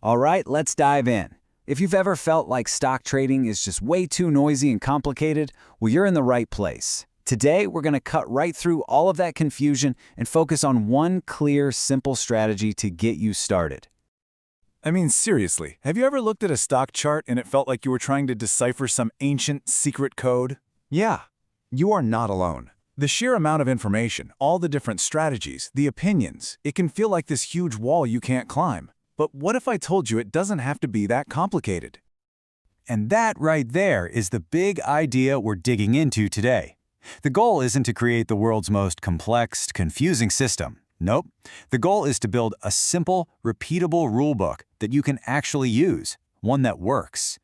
All right, let's dive in. If you've ever felt like stock trading is just way too noisy and complicated, well, you're in the right place. Today, we're going to cut right through all of that confusion and focus on one clear, simple strategy to get you started. I mean, seriously, have you ever looked at a stock chart and it felt like you were trying to decipher some ancient secret code? Yeah, you are not alone. The sheer amount of information, all the different strategies, the opinions, it can feel like this huge wall you can't climb. But what if I told you it doesn't have to be that complicated? And that right there is the big idea we're digging into today. The goal isn't to create the world's most complex, confusing system. Nope. The goal is to build a simple, repeatable rulebook that you can actually use, one that works.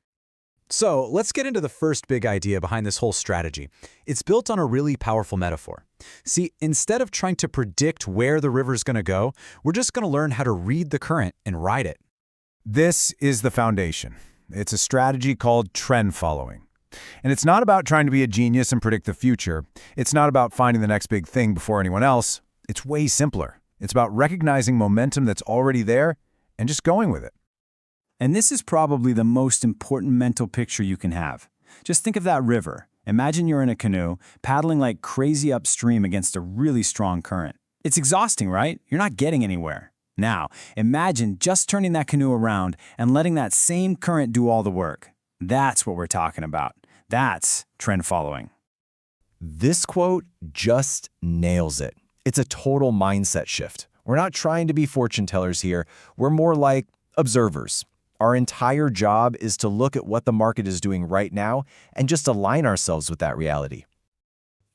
So let's get into the first big idea behind this whole strategy. It's built on a really powerful metaphor. See, instead of trying to predict where the river's going to go, we're just going to learn how to read the current and ride it. This is the foundation. It's a strategy called trend following. And it's not about trying to be a genius and predict the future. It's not about finding the next big thing before anyone else. It's way simpler. It's about recognizing momentum that's already there and just going with it. And this is probably the most important mental picture you can have. Just think of that river. Imagine you're in a canoe, paddling like crazy upstream against a really strong current. It's exhausting, right? You're not getting anywhere. Now, imagine just turning that canoe around and letting that same current do all the work. That's what we're talking about. That's trend following. This quote just nails it. It's a total mindset shift. We're not trying to be fortune tellers here. We're more like observers. Our entire job is to look at what the market is doing right now and just align ourselves with that reality.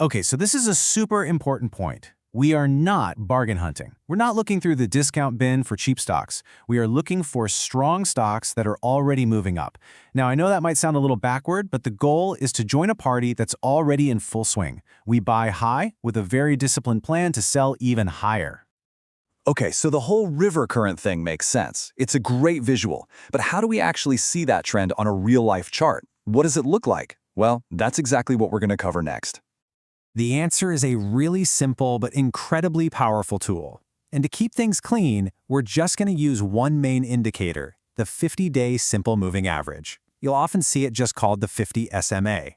Okay, so this is a super important point. We are not bargain hunting. We're not looking through the discount bin for cheap stocks. We are looking for strong stocks that are already moving up. Now, I know that might sound a little backward, but the goal is to join a party that's already in full swing. We buy high with a very disciplined plan to sell even higher. Okay, so the whole river current thing makes sense. It's a great visual. But how do we actually see that trend on a real-life chart? What does it look like? Well, that's exactly what we're going to cover next. The answer is a really simple but incredibly powerful tool. And to keep things clean, we're just going to use one main indicator, the 50-day simple moving average. You'll often see it just called the 50 SMA.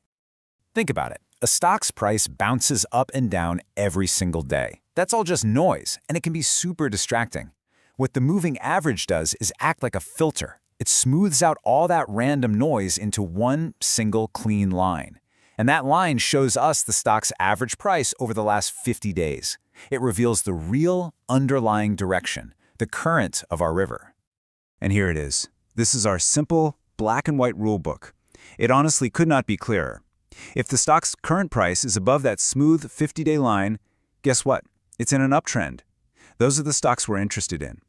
Think about it. A stock's price bounces up and down every single day. That's all just noise, and it can be super distracting. What the moving average does is act like a filter. It smooths out all that random noise into one single clean line. And that line shows us the stock's average price over the last 50 days. It reveals the real underlying direction, the current of our river. And here it is. This is our simple, black and white rule book. It honestly could not be clearer. If the stock's current price is above that smooth 50-day line, guess what? It's in an uptrend. Those are the stocks we're interested in.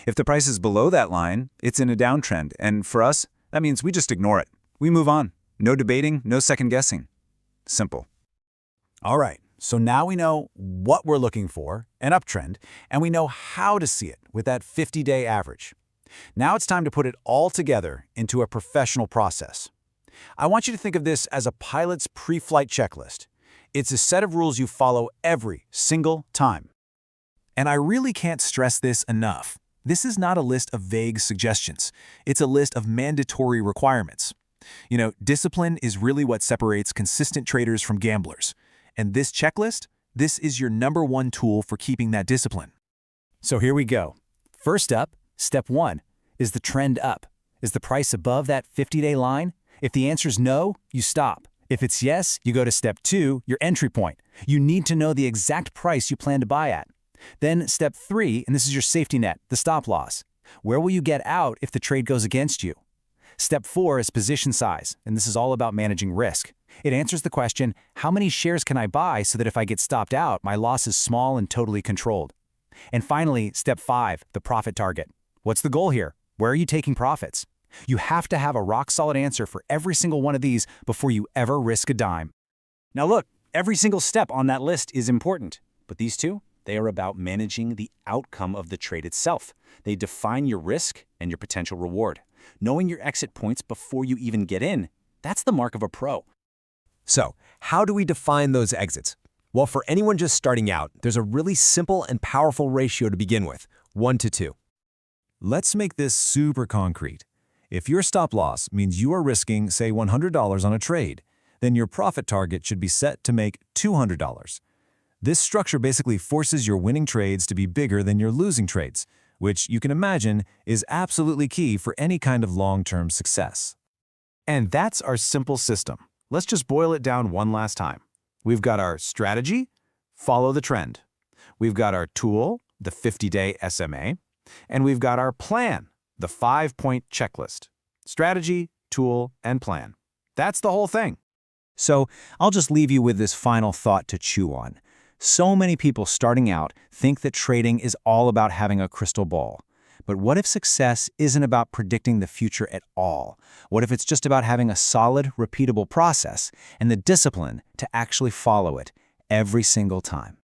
If the price is below that line, it's in a downtrend, and for us, that means we just ignore it. We move on. No debating, no second guessing. Simple. All right, so now we know what we're looking for, an uptrend, and we know how to see it with that 50-day average. Now it's time to put it all together into a professional process. I want you to think of this as a pilot's pre-flight checklist. It's a set of rules you follow every single time. And I really can't stress this enough. This is not a list of vague suggestions. It's a list of mandatory requirements. You know, discipline is really what separates consistent traders from gamblers. And this checklist, this is your #1 tool for keeping that discipline. So here we go. First up, step 1. Is the trend up? Is the price above that 50-day line? If the answer is no, you stop. If it's yes, you go to step 2, your entry point. You need to know the exact price you plan to buy at. Then step 3, and this is your safety net, the stop loss. Where will you get out if the trade goes against you? Step 4 is position size, and this is all about managing risk. It answers the question, how many shares can I buy so that if I get stopped out, my loss is small and totally controlled? And finally, step 5, the profit target. What's the goal here? Where are you taking profits? You have to have a rock-solid answer for every single one of these before you ever risk a dime. Now look, every single step on that list is important, but these two, they are about managing the outcome of the trade itself. They define your risk and your potential reward. Knowing your exit points before you even get in, that's the mark of a pro. So, how do we define those exits? Well, for anyone just starting out, there's a really simple and powerful ratio to begin with, 1 to 2. Let's make this super concrete. If your stop loss means you are risking, say, $100 on a trade, then your profit target should be set to make $200. This structure basically forces your winning trades to be bigger than your losing trades, which you can imagine is absolutely key for any kind of long-term success. And that's our simple system. Let's just boil it down one last time. We've got our strategy, follow the trend. We've got our tool, the 50-day SMA. And we've got our plan, the 5-point checklist. Strategy, tool, and plan. That's the whole thing. So I'll just leave you with this final thought to chew on. So many people starting out think that trading is all about having a crystal ball. But what if success isn't about predicting the future at all? What if it's just about having a solid, repeatable process and the discipline to actually follow it every single time?